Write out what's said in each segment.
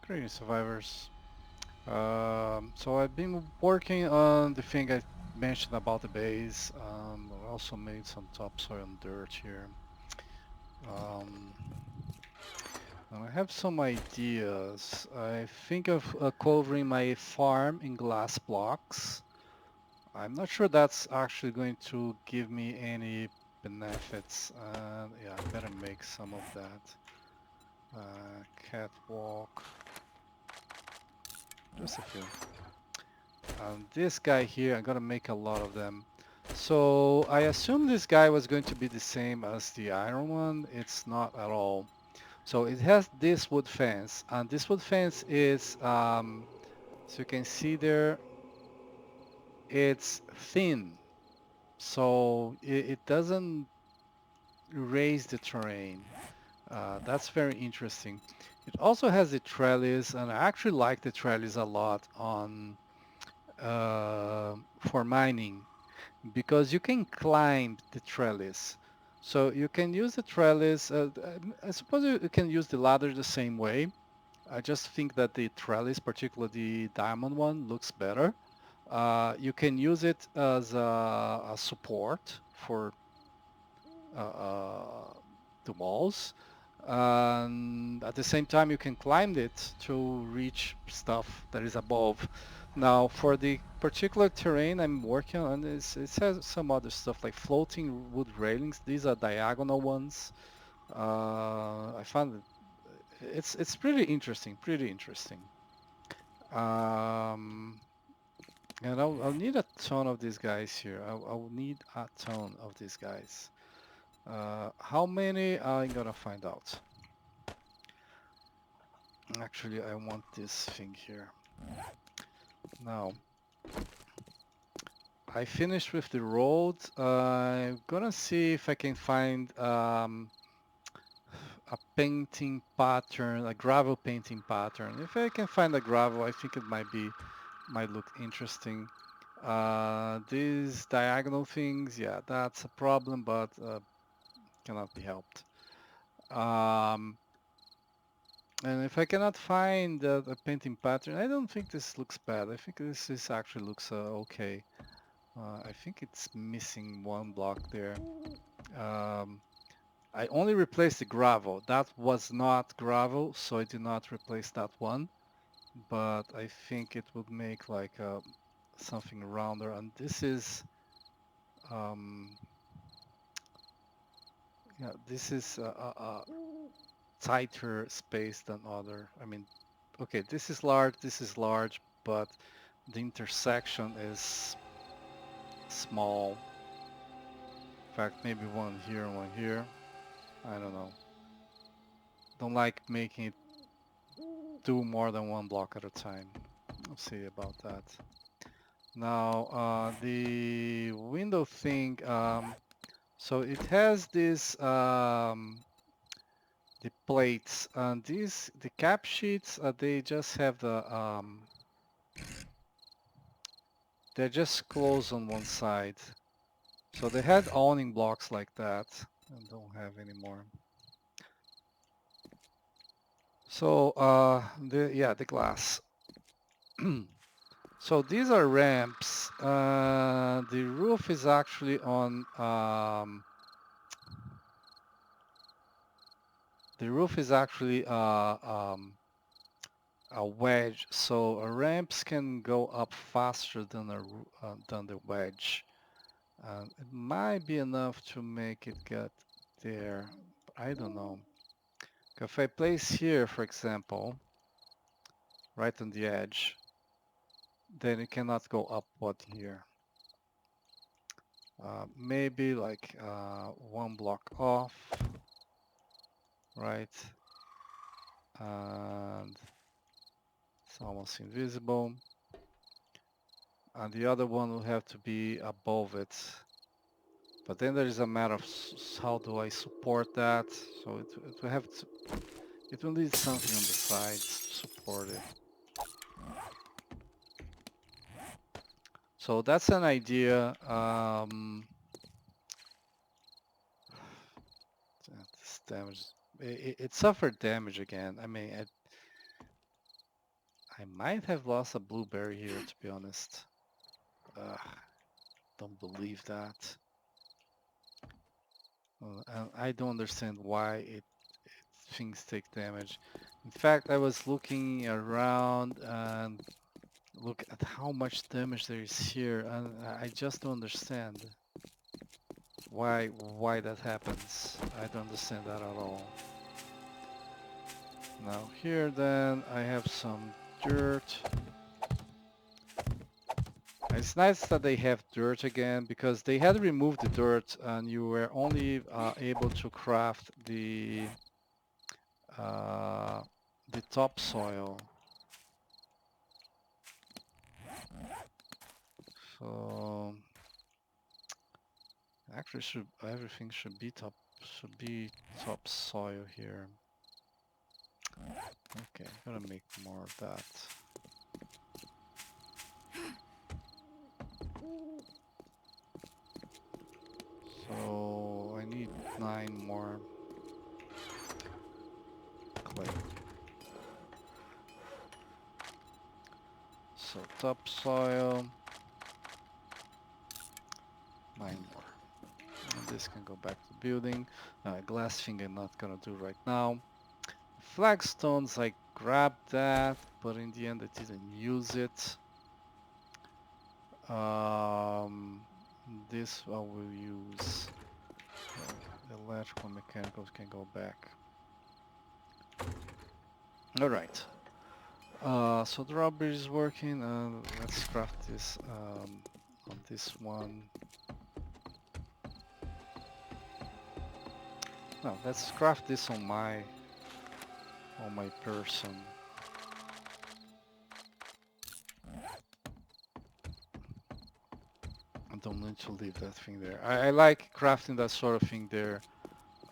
Greetings, survivors. So I've been working on the thing I mentioned about the base. I also made some topsoil and dirt here. Um, and I have some ideas. I think of covering my farm in glass blocks. I'm not sure that's actually going to give me any benefits. Yeah, I better make some of that. Catwalk, just a few. This guy here, I'm gonna make a lot of them. So I assume this guy was going to be the same as the iron one. It's not at all. So it has this wood fence, and this wood fence is, so you can see there, it's thin. So it doesn't raise the terrain. That's very interesting. It also has the trellis, and I actually like the trellis a lot on for mining, because you can climb the trellis. So you can use the trellis. I suppose you can use the ladder the same way. I just think that the trellis, particularly the diamond one, looks better. You can use it as a support for the walls. And at the same time, you can climb it to reach stuff that is above. Now, for the particular terrain I'm working on, it has some other stuff like floating wood railings. These are diagonal ones. I found it's pretty interesting, pretty interesting. Um, and I'll need a ton of these guys here. I'll need a ton of these guys. How many? I'm gonna find out. Actually, I want this thing here. Now, I finished with the road. I'm gonna see if I can find a painting pattern, a gravel painting pattern. If I can find a gravel, I think it might look interesting. These diagonal things, yeah, that's a problem, but cannot be helped. Um, And if I cannot find a painting pattern, I don't think this looks bad. I think this actually looks okay. I think it's missing one block there. Um, I only replaced the gravel. That was not gravel, so I did not replace that one. But I think it would make like something rounder. And this is, um, yeah, this is a tighter space than other. I mean, okay, this is large, but the intersection is small. In fact, maybe one here and one here. I don't know. Don't like making it do more than one block at a time. We'll see about that. Now, the window thing, so it has this, the plates, and the cap sheets, they just have they're just closed on one side. So they had awning blocks like that and don't have anymore. So the glass. So these are ramps. The roof is actually on the roof is actually a wedge. So ramps can go up faster than than the wedge. It might be enough to make it get there. I don't know. If I place here, for example, right on the edge, then it cannot go upward here. Maybe like one block off, right? And it's almost invisible. And the other one will have to be above it. But then there is a matter of how do I support that? So it will have to, it will need something on the sides to support it. So that's an idea. This damage, it suffered damage again. I mean, I might have lost a blueberry here, to be honest. Don't believe that. And I don't understand why things take damage. In fact, I was looking around and look at how much damage there is here, and I just don't understand why that happens. I don't understand that at all. Now here then I have some dirt. It's nice that they have dirt again because they had removed the dirt and you were only able to craft uh, the topsoil. So actually should everything should be topsoil here. Okay, I'm gonna make more of that. So I need 9 more clay. So topsoil, 9 more. And this can go back to building. Glass thing I'm not gonna do right now. Flagstones, I grabbed that, but in the end I didn't use it. Um, this I will use. The electrical mechanicals can go back. All right. So the rubber is working. Let's craft this on this one. No, let's craft this on my person. I don't need to leave that thing there. I like crafting that sort of thing there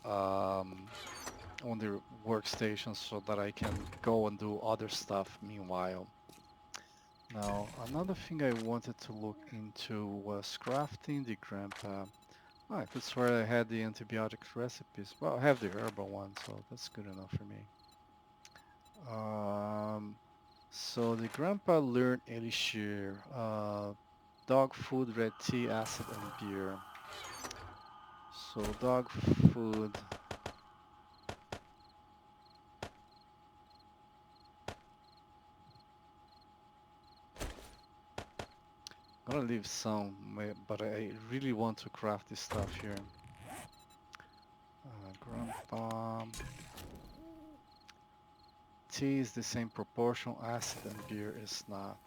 on the workstation so that I can go and do other stuff meanwhile. Now, another thing I wanted to look into was crafting the grandpa. Oh, I could swear I had the antibiotic recipes. Well, I have the herbal one, so that's good enough for me. So the grandpa learned elixir, dog food, red tea, acid, and beer. So dog food. I'm gonna leave some, but I really want to craft this stuff here. Grandpa. Tea is the same proportion, acid and beer is not.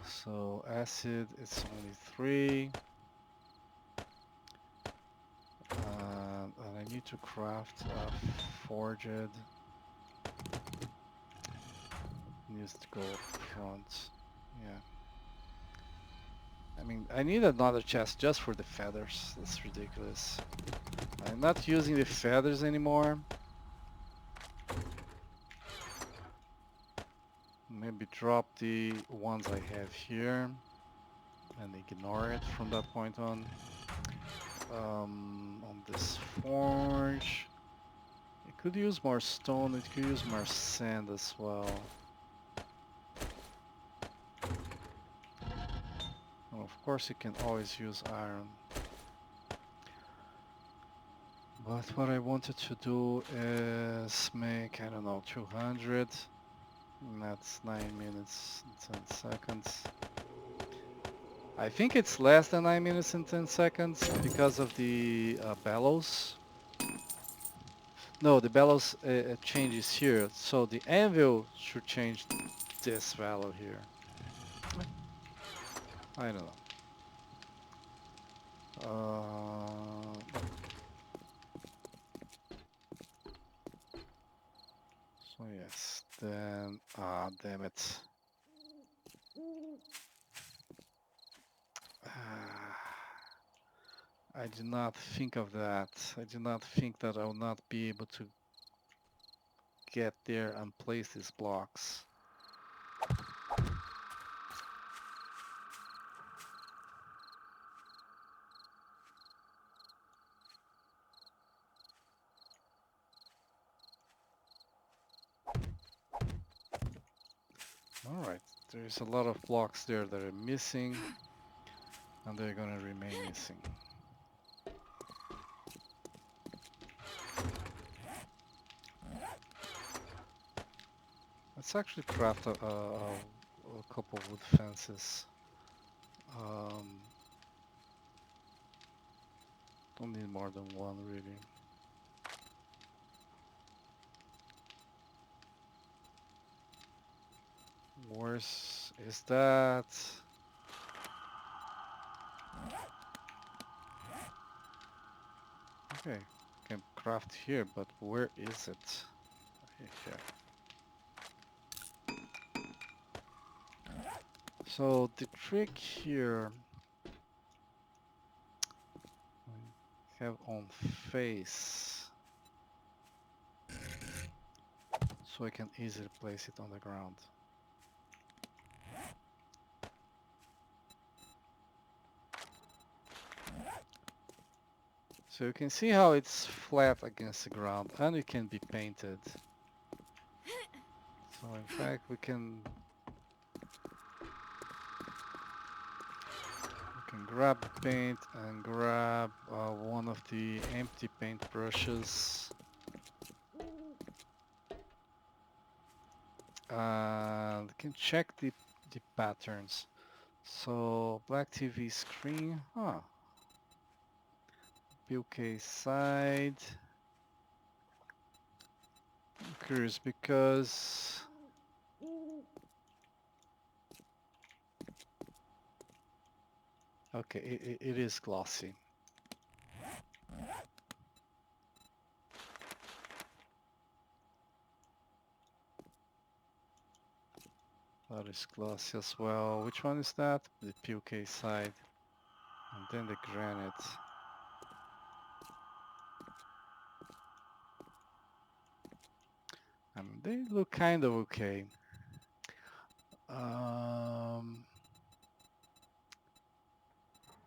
So acid, it's only 3. And I need to craft a forged. Needs to go up front. Yeah. I mean, I need another chest just for the feathers. That's ridiculous. I'm not using the feathers anymore. Maybe drop the ones I have here and ignore it from that point on. On this forge, it could use more stone, it could use more sand as well. Well, of course you can always use iron. But what I wanted to do is make, I don't know, 200. And that's 9 minutes and 10 seconds. I think it's less than 9 minutes and 10 seconds because of the bellows. No, the bellows changes here. So the anvil should change this value here. I don't know. So yes, then, damn it. I did not think of that. I did not think that I will not be able to get there and place these blocks. Alright, there's a lot of blocks there that are missing, and they're gonna remain missing. Let's actually craft a couple wood fences. Don't need more than one, really. Worse is that. Okay, can craft here, but where is it? Here. So the trick here, we have on face, so I can easily place it on the ground. So you can see how it's flat against the ground and it can be painted. So in fact we can grab the paint and grab one of the empty paint brushes and can check the patterns. So black TV screen, POK side. I'm curious because okay, it is glossy. That is glossy as well. Which one is that? The POK side. And then the granite. I mean, they look kind of okay.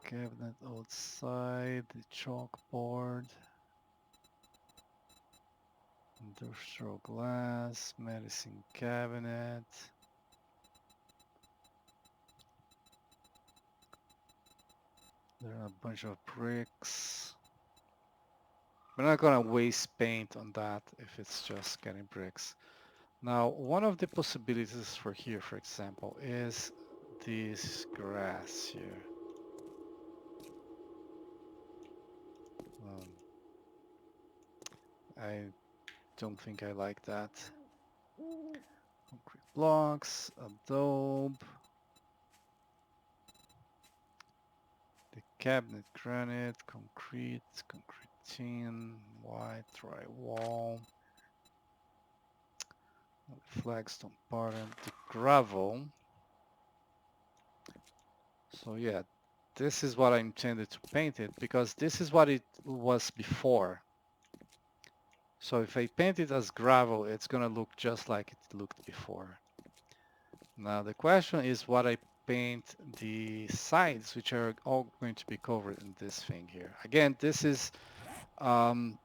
Cabinet outside, the chalkboard, industrial glass, medicine cabinet. There are a bunch of bricks. We're not gonna waste paint on that if it's just getting bricks. Now, one of the possibilities for here, for example, is this grass here. I don't think I like that. Concrete blocks, adobe, the cabinet granite, concrete tin, white drywall, flagstone pattern, the gravel. So yeah, this is what I intended to paint it because this is what it was before. So if I paint it as gravel, it's gonna look just like it looked before. Now the question is what I paint the sides, which are all going to be covered in this thing here. Again, this is in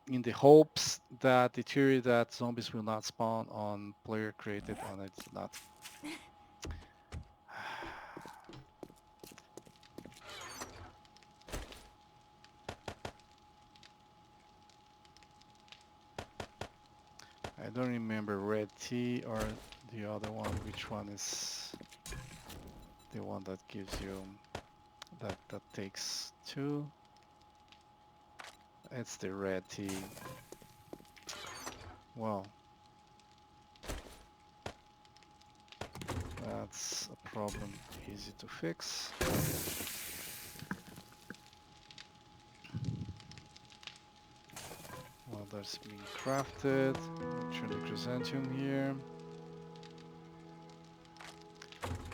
the hopes that the theory that zombies will not spawn on player created on it not. I don't remember red tea or the other one. Which one is the one that gives you that takes 2? It's the red tea. Well, that's a problem easy to fix. Well, that's being crafted. Actually, chrysanthemum here.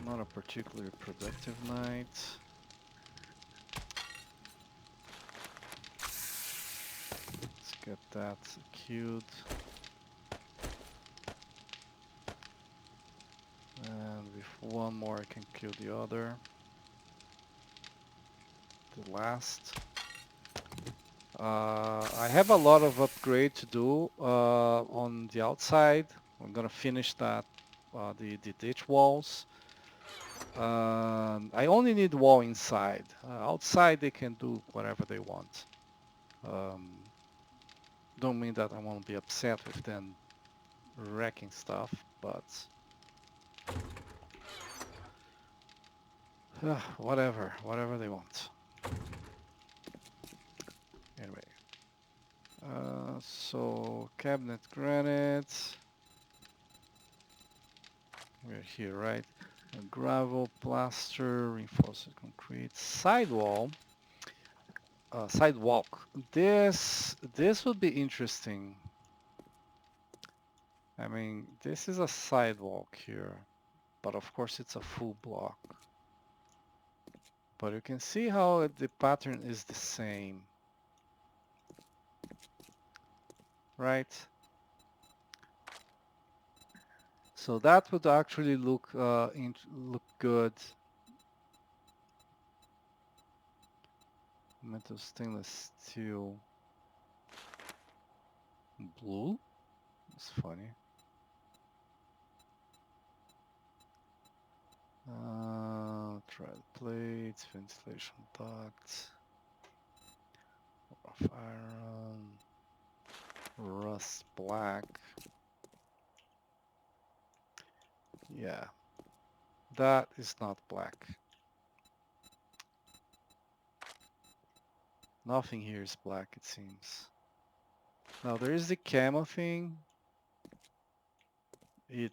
Not a particularly productive night. Let's get that queued. And with one more I can kill the other. The last. I have a lot of upgrade to do on the outside. I'm gonna finish that the ditch walls. I only need wall inside. Outside they can do whatever they want. Um, don't mean that I won't be upset with them wrecking stuff, but whatever they want. Anyway, so cabinet granite. We're here, right? Gravel, plaster, reinforced concrete, sidewall, sidewalk. This would be interesting. I mean, this is a sidewalk here, but of course it's a full block. But you can see how the pattern is the same, right? So that would actually look look good. Metal stainless steel blue. It's funny. Thread plates, ventilation ducts, rough iron, rust black. Yeah, that is not black. Nothing here is black, it seems. Now there is the camo thing. It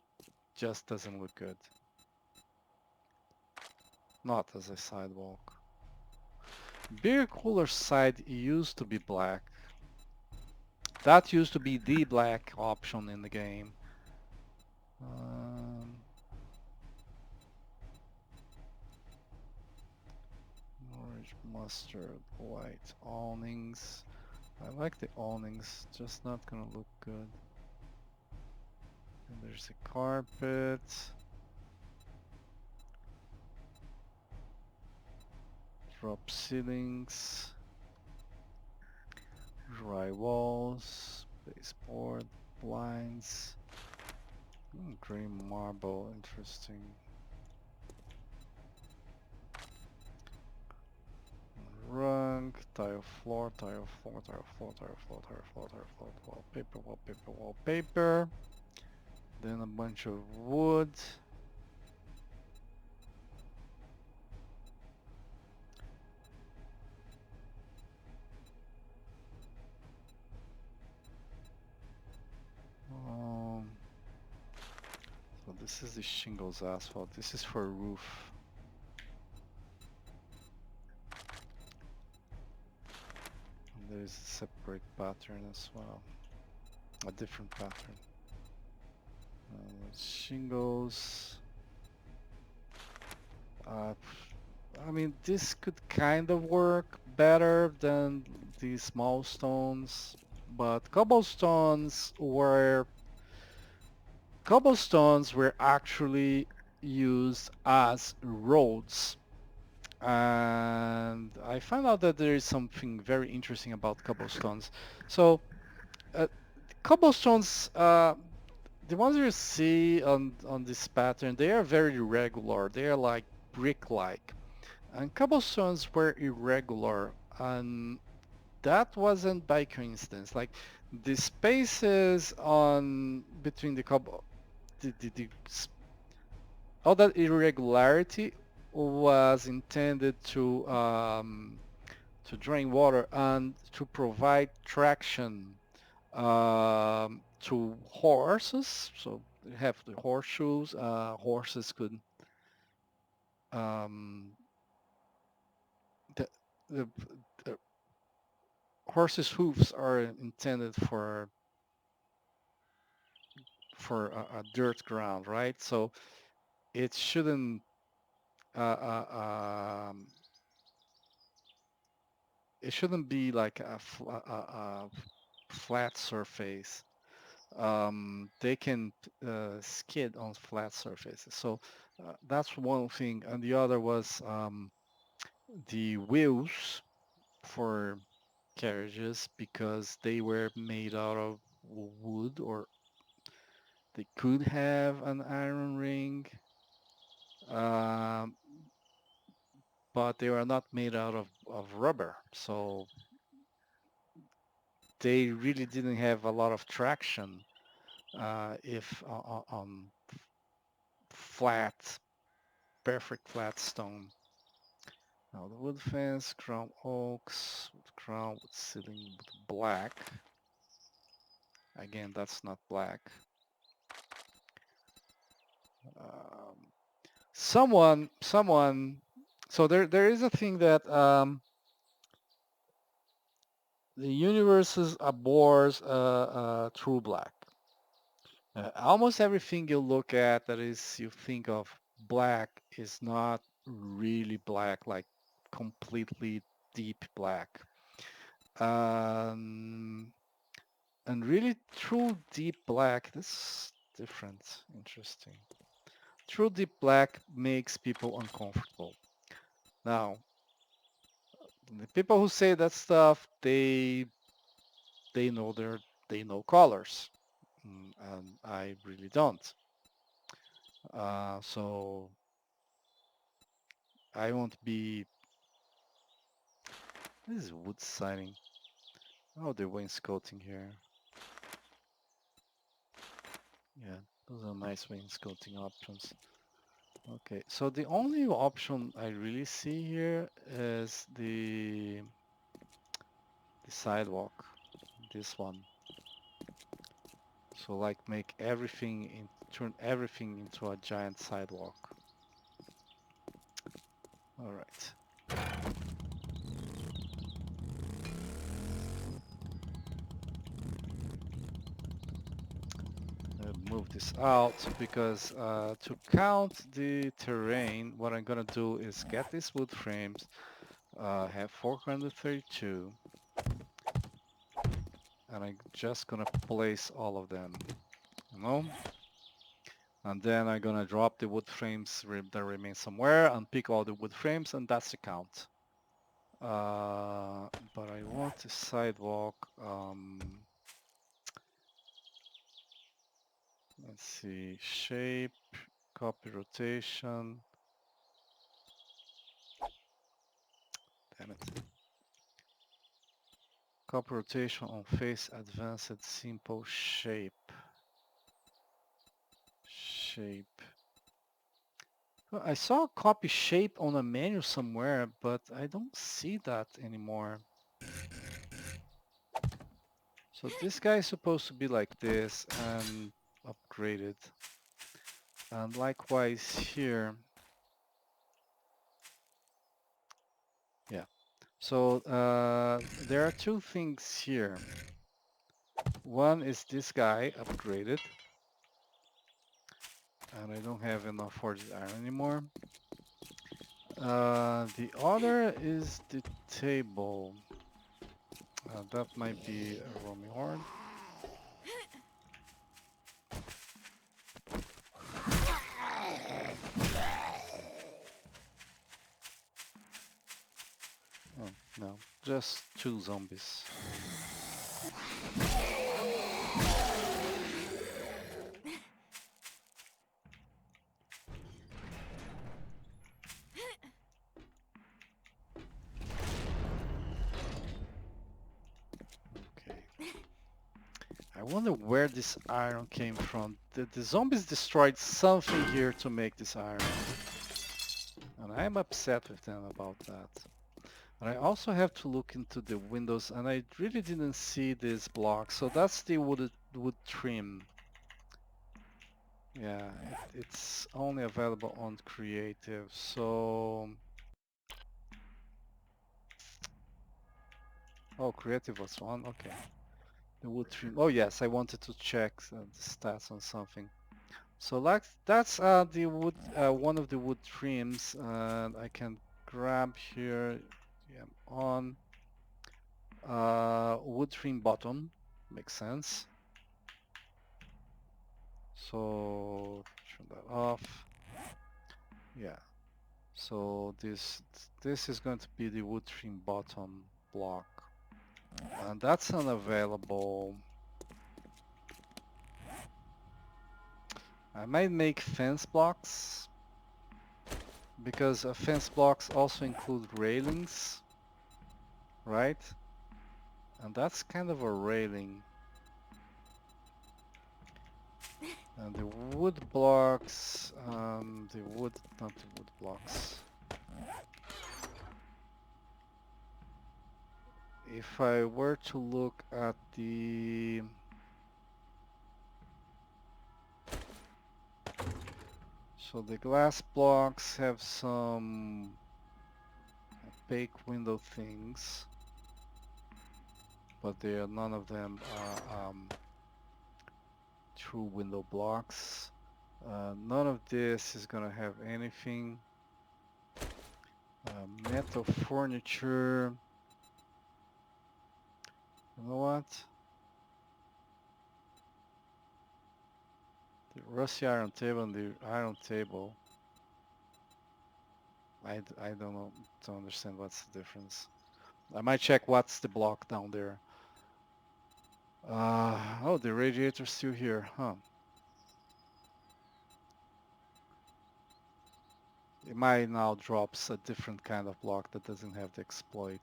just doesn't look good. Not as a sidewalk. Beer cooler side used to be black. That used to be the black option in the game. Um, Orange mustard, white awnings. I like the awnings, just not gonna look good. And there's a carpet. Drop ceilings. Dry walls. Baseboard. Blinds. Gray marble, interesting. Rug, tile floor, tile floor, tile floor, tile floor, tile floor, tile floor, wallpaper, wallpaper, wallpaper. Then a bunch of wood. Um, so this is the shingles asphalt. This is for roof. And there's a separate pattern as well. A different pattern. Shingles. Uh, I mean, this could kind of work better than the small stones, but cobblestones were actually used as roads. And I found out that there is something very interesting about cobblestones. So, uh, cobblestones, the ones you see on this pattern, they are very irregular. They are like brick-like. And cobblestones were irregular, and that wasn't by coincidence. Like the spaces on between the cobble, all that irregularity was intended to drain water and to provide traction to horses. So you have the horseshoes. Horses could um, the, the the horses' hooves are intended for a dirt ground, right? So it shouldn't uh, uh, um, it shouldn't be like a flat surface. They can skid on flat surfaces. So that's one thing. And the other was the wheels for carriages because they were made out of wood or They could have an iron ring, um, but they are not made out of rubber. So they really didn't have a lot of traction if on flat, perfect flat stone. Now the wood fence, crown oaks, with crown with ceiling with black. Again, that's not black. Um, someone. So there is a thing that the universe abhors true black. Almost everything you look at that is you think of black is not really black, like completely deep black. Um, and really true deep black, this is different, interesting. True deep black makes people uncomfortable. Now, the people who say that stuff, they know they know colors, and I really don't. So I won't be. This is wood siding. Oh, they're wainscoting here. Yeah, those are nice wainscoting options. Okay, so the only option I really see here is the sidewalk, this one. So like turn everything into a giant sidewalk. All right. Move this out because to count the terrain, what I'm gonna do is get these wood frames, have 432, and I'm just gonna place all of them, you know? And then I'm gonna drop the wood frames that remain somewhere and pick all the wood frames, and that's the count. But I want a sidewalk. Let's see, shape, copy rotation. Damn it. Copy rotation on face advanced simple shape. Shape. Well, I saw copy shape on a menu somewhere, but I don't see that anymore. So this guy is supposed to be like this and upgraded. And likewise here. Yeah. So there are two things here. One is this guy upgraded. And I don't have enough forged iron anymore. The other is the table. That might be a roaming horde. Oh, no, just two zombies. Okay. I wonder where this iron came from. The zombies destroyed something here to make this iron. And I'm upset with them about that. And I also have to look into the windows, and I really didn't see this block. So that's the wood trim. Yeah, it's only available on creative. So, oh, creative was one. Okay, the wood trim. Oh yes, I wanted to check the stats on something. So like that's the wood, one of the wood trims, and I can grab here. Yeah, on wood trim bottom makes sense. So turn that off. Yeah. So this is going to be the wood trim bottom block, and that's unavailable. I might make fence blocks because fence blocks also include railings, right? And that's kind of a railing. And the wood blocks, not the wood blocks. If I were to look at the, so the glass blocks have some opaque window things, but none of them are true window blocks. None of this is gonna have anything. Metal furniture. You know what? The rusty iron table and the iron table. I don't know, don't understand what's the difference. I might check what's the block down there. Oh, the radiator's still here, huh? It might now drops a different kind of block that doesn't have the exploit.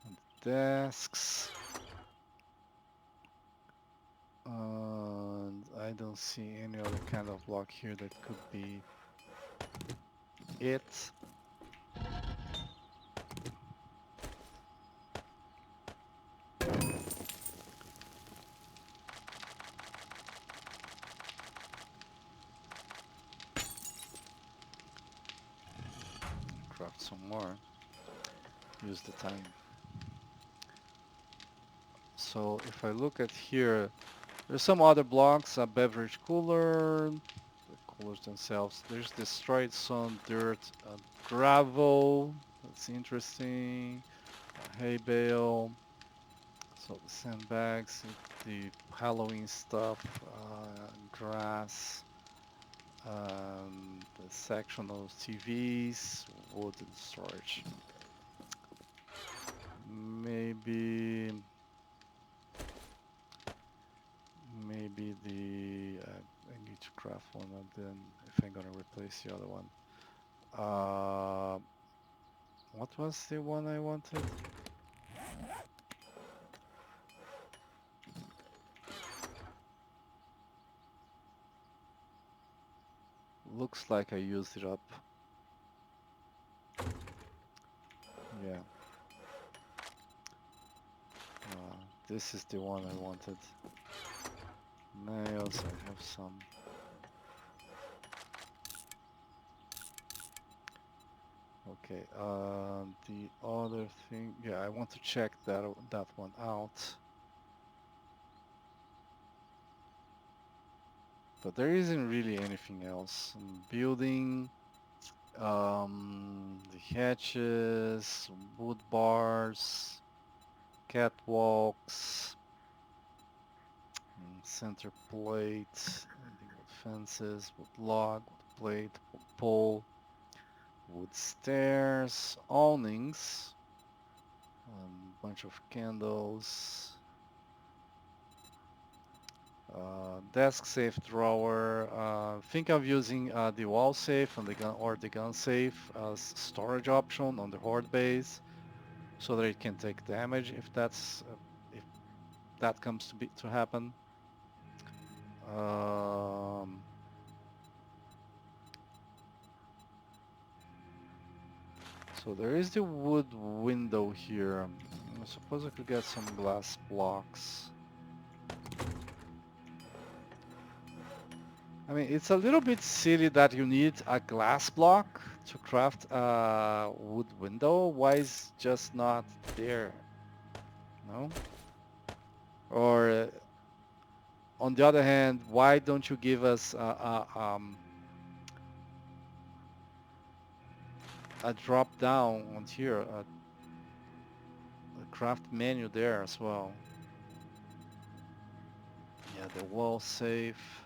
And the desks. And I don't see any other kind of block here that could be it. Craft some more. Use the time. So if I look at here, there's some other blocks, a beverage cooler, the coolers themselves. There's destroyed some dirt, gravel, that's interesting, a hay bale, so the sandbags, the Halloween stuff, grass, the sectional TVs, wooden storage. Maybe I need to craft one and then if I'm gonna replace the other one. What was the one I wanted? Looks like I used it up. Yeah. This is the one I wanted. Nails, I have some. Okay, the other thing, yeah, I want to check that one out. But there isn't really anything else. Building, the hatches, wood bars, catwalks, center plate, wood fences, wood log, wood plate, wood pole, wood stairs, awnings, a bunch of candles, desk safe drawer. Think of using the wall safe and the gun or the gun safe as storage option on the horde base, so that it can take damage if that comes to happen. Um, so there is the wood window here. I suppose I could get some glass blocks. I mean, it's a little bit silly that you need a glass block to craft a wood window. Why is just not there? No? Or on the other hand, why don't you give us a drop down on here, a craft menu there as well? Yeah, the wall safe.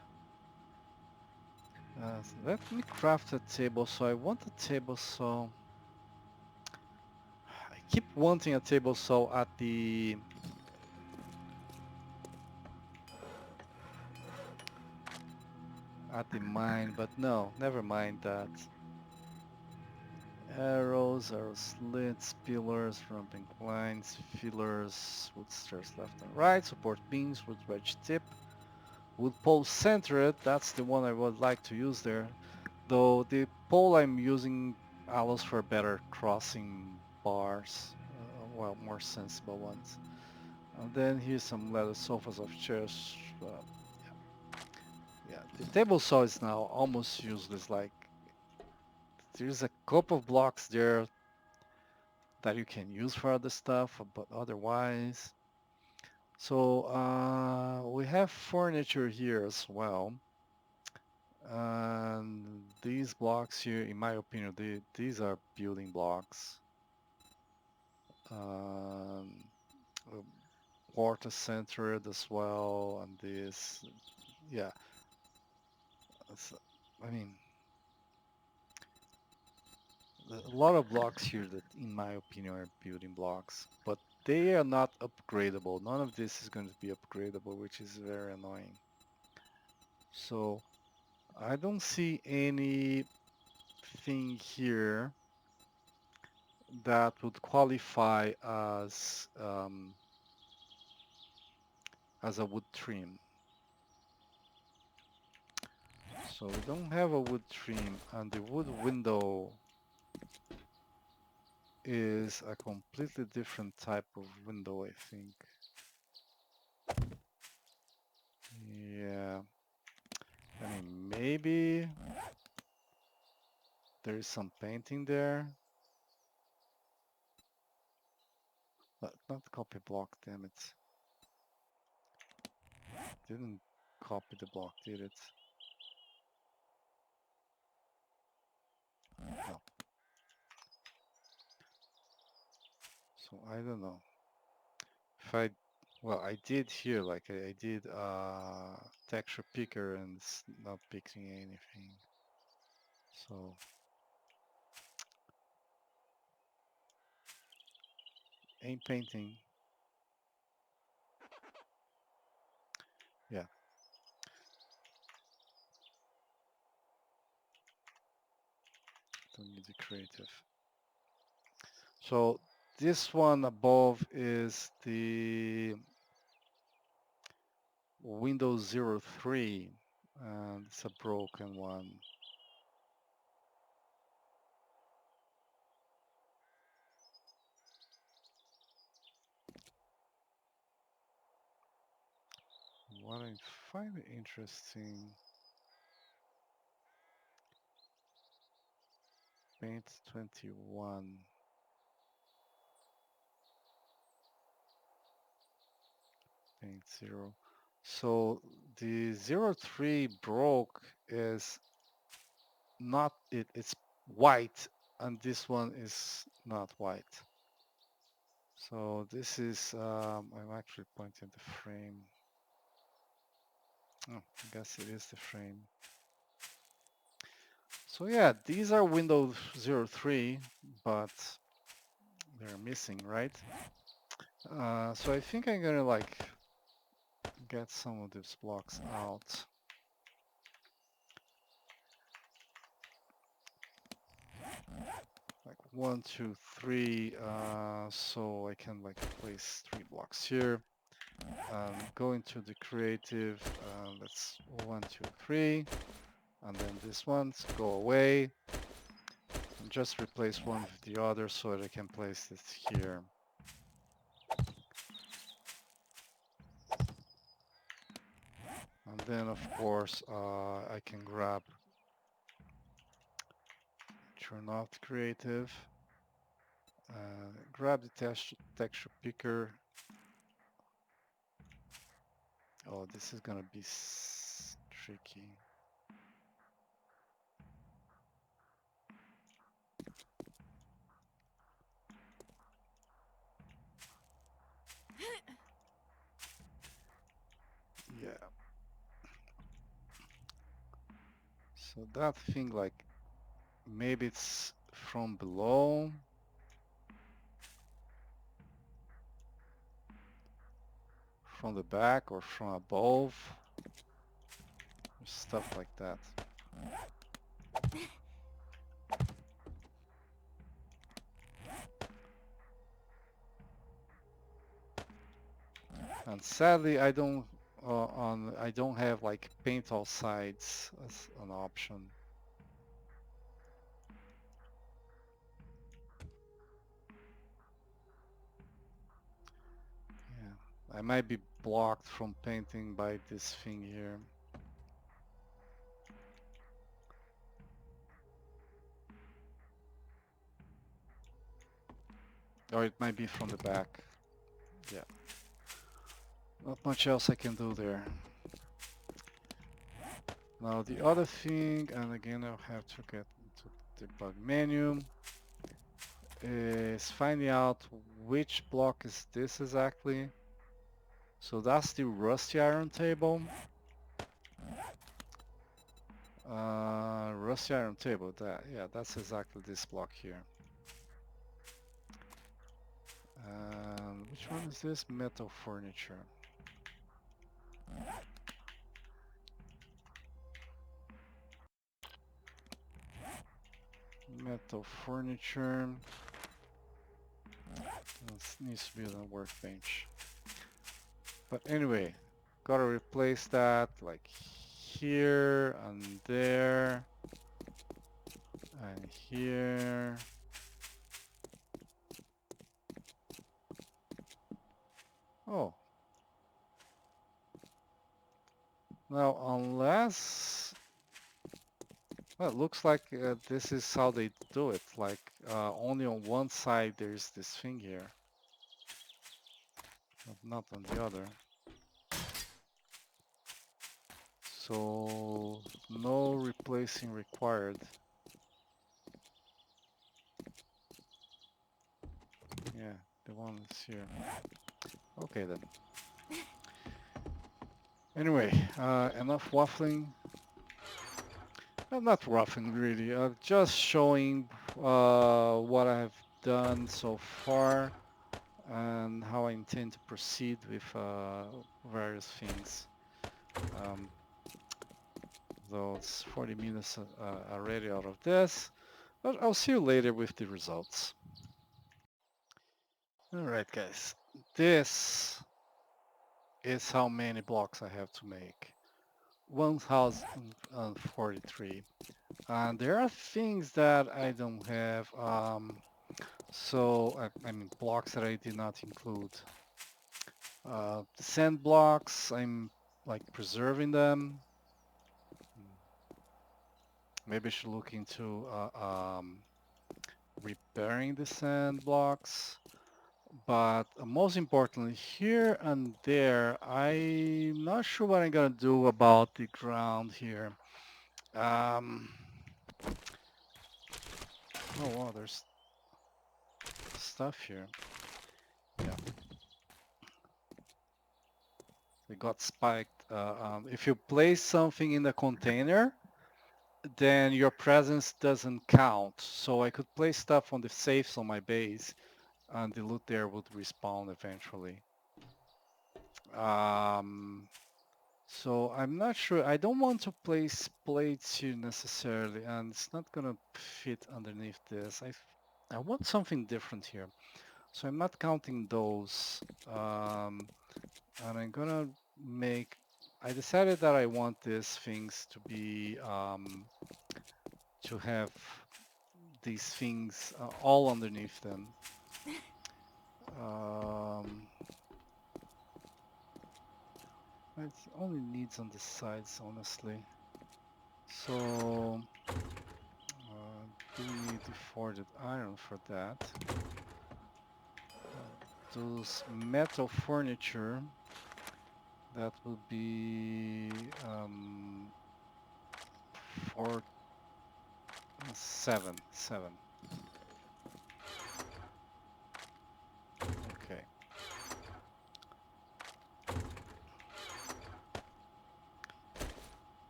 Let me craft a table saw. I want a table saw. I keep wanting a table saw at the at the mine, but no, never mind that. Arrows, slits, pillars, ramping lines, fillers, wood stairs left and right, support beams, wood wedge tip, wood pole centered, that's the one I would like to use there. Though the pole I'm using allows for better crossing bars, well, more sensible ones. And then here's some leather sofas of chairs. Yeah, the table saw is now almost useless. Like there's a couple of blocks there that you can use for other stuff, but otherwise. So we have furniture here as well. And these blocks here, in my opinion, these are building blocks. Um, uh, water centered as well, and this, yeah. I mean, a lot of blocks here that, in my opinion, are building blocks, but they are not upgradable. None of this is going to be upgradable, which is very annoying. So I don't see anything here that would qualify as a wood trim. So we don't have a wood trim, and the wood window is a completely different type of window, I think. Yeah, I mean, maybe there is some painting there, but not copy block, damn it. Didn't copy the block, did it? No. So I don't know. If I, well, I did here, like I did texture picker and it's not picking anything. So ain't painting. Yeah, don't need the creative. So this one above is the Windows 03 and it's a broken one. What I find interesting, paint 21, paint 0. So the 03 broke is not it, it's white, and this one is not white. So this is, I'm actually pointing at the frame. Oh, I guess it is the frame. So yeah, these are Windows 03, but they're missing, right? So I think I'm gonna like get some of these blocks out. Like 1, 2, 3, so I can like place 3 blocks here. Go into the creative, let's 1, 2, 3, and then this one's go away. And just replace one with the other so that I can place it here. And then of course I can turn off the creative, grab the texture picker. Oh, this is gonna be tricky. Yeah. So that thing, like, maybe it's from below, from the back, or from above. There's stuff like that. And sadly, I don't have like paint all sides as an option. Yeah, I might be blocked from painting by this thing here. Or it might be from the back. Yeah. Not much else I can do there. Now the other thing, and again I'll have to get into the debug menu, is finding out which block is this exactly. So that's the rusty iron table. Rusty iron table, yeah, that's exactly this block here. Which one is this? Metal furniture. Metal furniture. This needs to be on a workbench. But anyway, gotta replace that like here and there and here. Oh, now unless, well, it looks like this is how they do it. Like only on one side there's this thing here, but not on the other. So no replacing required. Yeah, the one is here. Okay then. Anyway, enough waffling. Not waffling really, just showing what I have done so far and how I intend to proceed with various things. Um, though it's 40 minutes already out of this, but I'll see you later with the results. Alright guys, this is how many blocks I have to make. 1043. And there are things that I don't have, so I mean blocks that I did not include. The sand blocks, I'm like preserving them. Maybe I should look into repairing the sand blocks. But most importantly, here and there, I'm not sure what I'm gonna do about the ground here. Um, oh wow, there's stuff here. Yeah, they got spiked. If you place something in the container, then your presence doesn't count. So I could place stuff on the safes on my base, and the loot there would respawn eventually. Um, So I'm not sure. I don't want to place plates here necessarily, and it's not gonna fit underneath this. I want something different here. So I'm not counting those. And I'm gonna make, I decided that I want these things to be, to have these things all underneath them. Um, it only needs on the sides, honestly. So do need the forged iron for that. Those metal furniture, that will be 4, 7. Okay.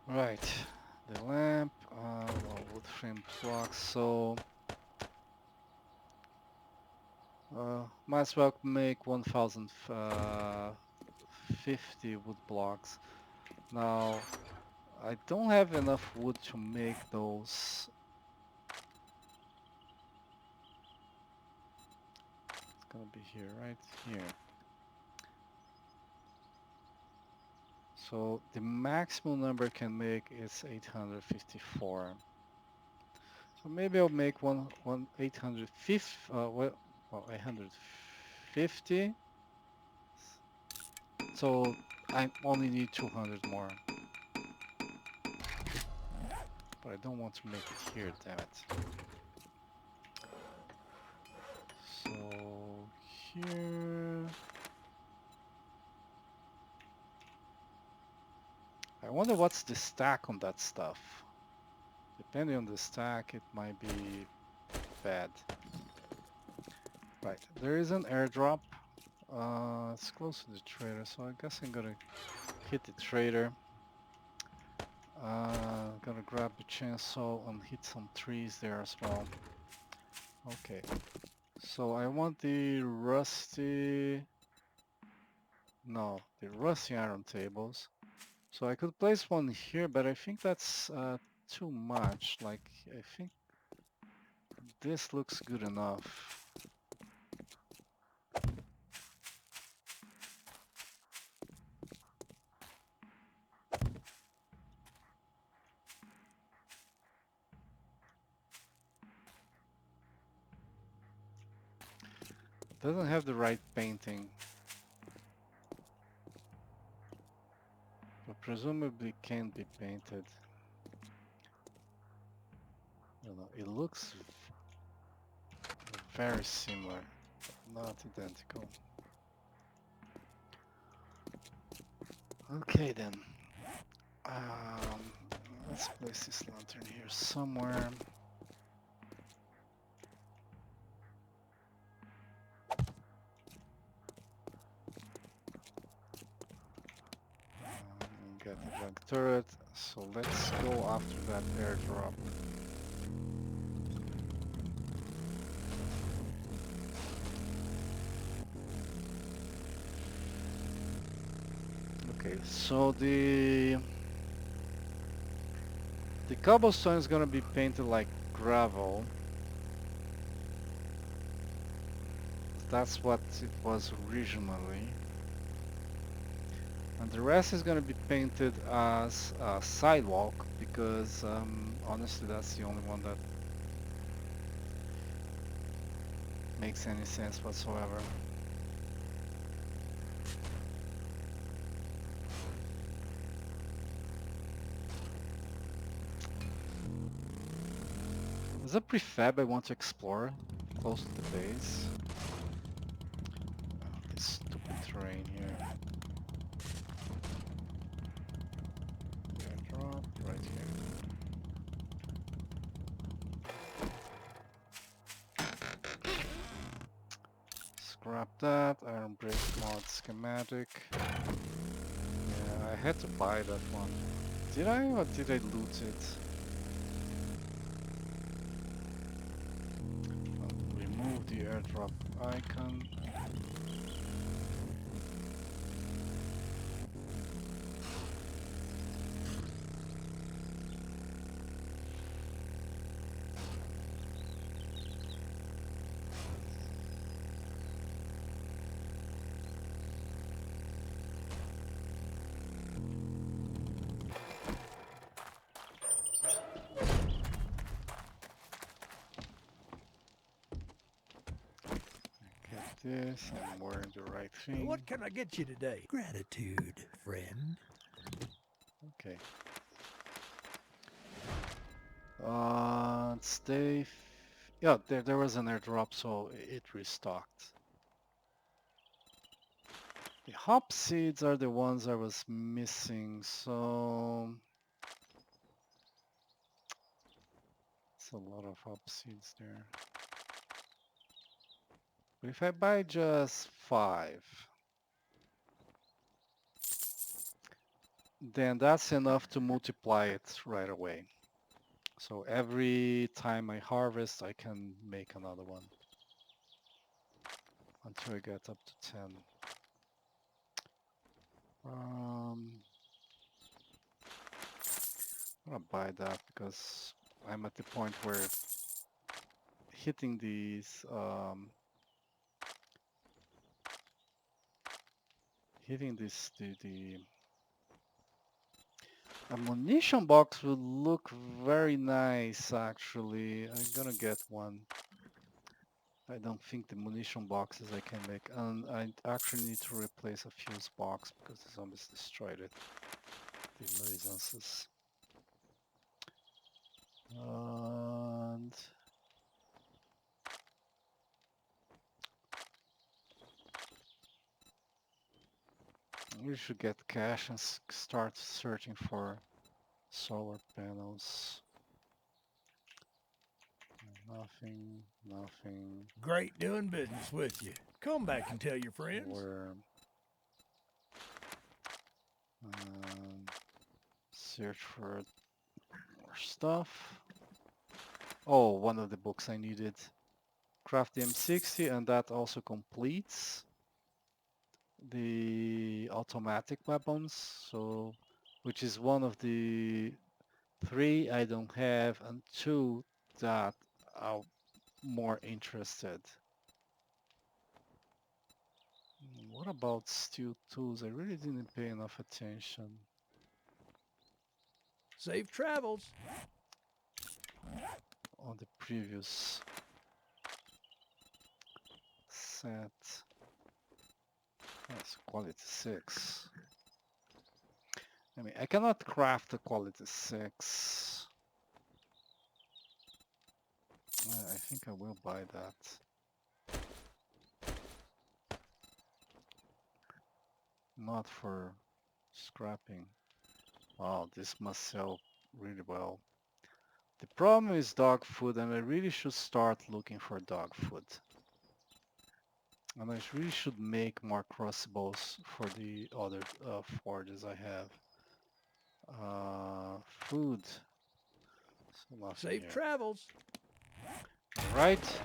Right. The lamp, well, wood frame blocks. So might as well make 1050 wood blocks. Now I don't have enough wood to make those. It's gonna be here, right here. So the maximum number I can make is 854. So maybe I'll make one 850. Well 850. So I only need 200 more. But I don't want to make it here, damn it. So here. I wonder what's the stack on that stuff. Depending on the stack, it might be bad. Right, there is an airdrop. It's close to the trader, so I guess I'm gonna hit the trader. Gonna grab the chainsaw and hit some trees there as well. Okay, so I want the rusty... No, the rusty iron tables. So I could place one here, but I think that's too much. Like, I think this looks good enough. Doesn't have the right painting, but presumably can be painted. I don't know, it looks very similar, but not identical. Okay then. Let's place this lantern here somewhere. Got the junk turret, so let's go after that airdrop. Okay, so the cobblestone is gonna be painted like gravel. That's what it was originally. And the rest is gonna be painted as a sidewalk because honestly that's the only one that makes any sense whatsoever. There's a prefab I want to explore close to the base. Oh, this stupid terrain here. Drop right here. Scrap that. Iron brick mod schematic. Yeah, I had to buy that one. Did I or did I loot it? Remove the airdrop icon. Get this, I'm wearing the right thing. What can I get you today? Gratitude, friend. Okay. Stay. Yeah, there was an airdrop, so it restocked. The hop seeds are the ones I was missing, so it's a lot of hop seeds there. But if I buy just 5, then that's enough to multiply it right away. So every time I harvest, I can make another one until I get up to 10. Um, gonna buy that because I'm at the point where hitting these the ammunition box would look very nice actually. I'm gonna get one. I don't think the munition boxes I can make, and I actually need to replace a fuse box because the zombies destroyed it. The nuisances. And we should get cash and start searching for solar panels. Nothing, nothing. Great doing business with you. Come back and tell your friends. Worm. Um, search for more stuff. Oh, one of the books I needed. Craft the M60, and that also completes the automatic weapons. So, which is one of the 3 I don't have, and 2 that are more interested. What about steel tools? I really didn't pay enough attention Safe travels. on the previous set. That's quality 6. I mean, I cannot craft a quality 6. I think I will buy that. Not for scrapping. Wow, this must sell really well. The problem is dog food, and I really should start looking for dog food. And I really should make more crossbows for the other forges I have. Food. So nothing Safe here. travels. Right.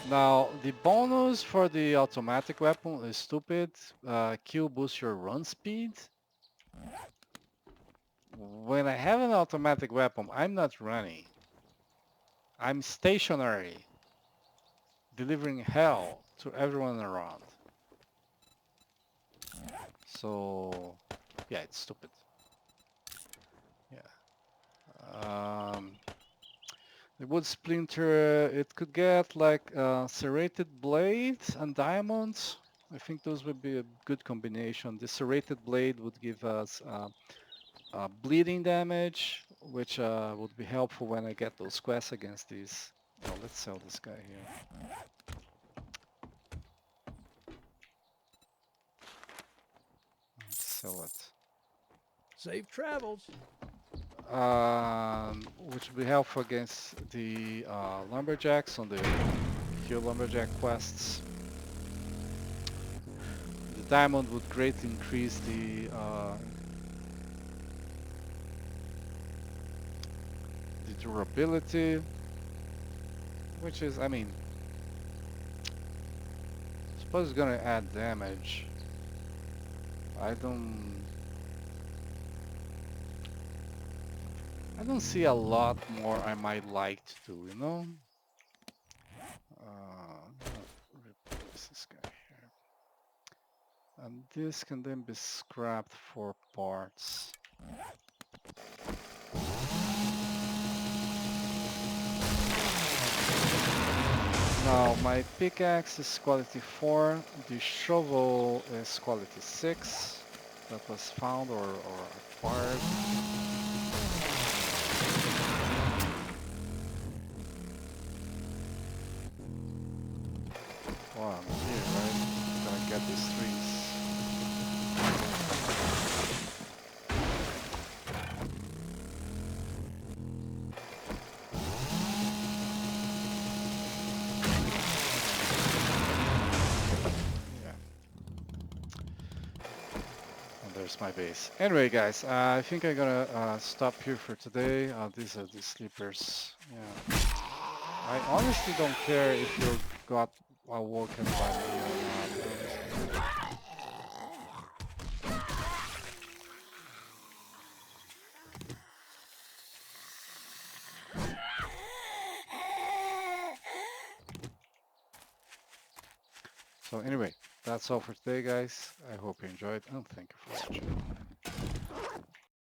Now, the bonus for the automatic weapon is stupid. Q boosts your run speed. When I have an automatic weapon, I'm not running. I'm stationary, delivering hell to everyone around. So, yeah, it's stupid. Yeah. The wood splinter, it could get like serrated blade and diamonds. I think those would be a good combination. The serrated blade would give us bleeding damage, which would be helpful when I get those quests against these. Oh, let's sell this guy here. Let's sell it. Safe travels. Which would be helpful against the lumberjacks on the kill lumberjack quests. The diamond would greatly increase the durability, which is, I mean, I suppose it's gonna add damage. I don't, I don't see a lot more I might like to do, you know? I'm gonna replace this guy here. And this can then be scrapped for parts. Now my pickaxe is quality 4, the shovel is quality 6, that was found or acquired. Oh, I'm here, right? Gonna get these trees. Yeah. And there's my base. Anyway, guys, I think I'm gonna stop here for today. These are the sleepers. Yeah. I honestly don't care if you got awoken by me or not. So anyway, that's all for today, guys. I hope you enjoyed and thank you for watching.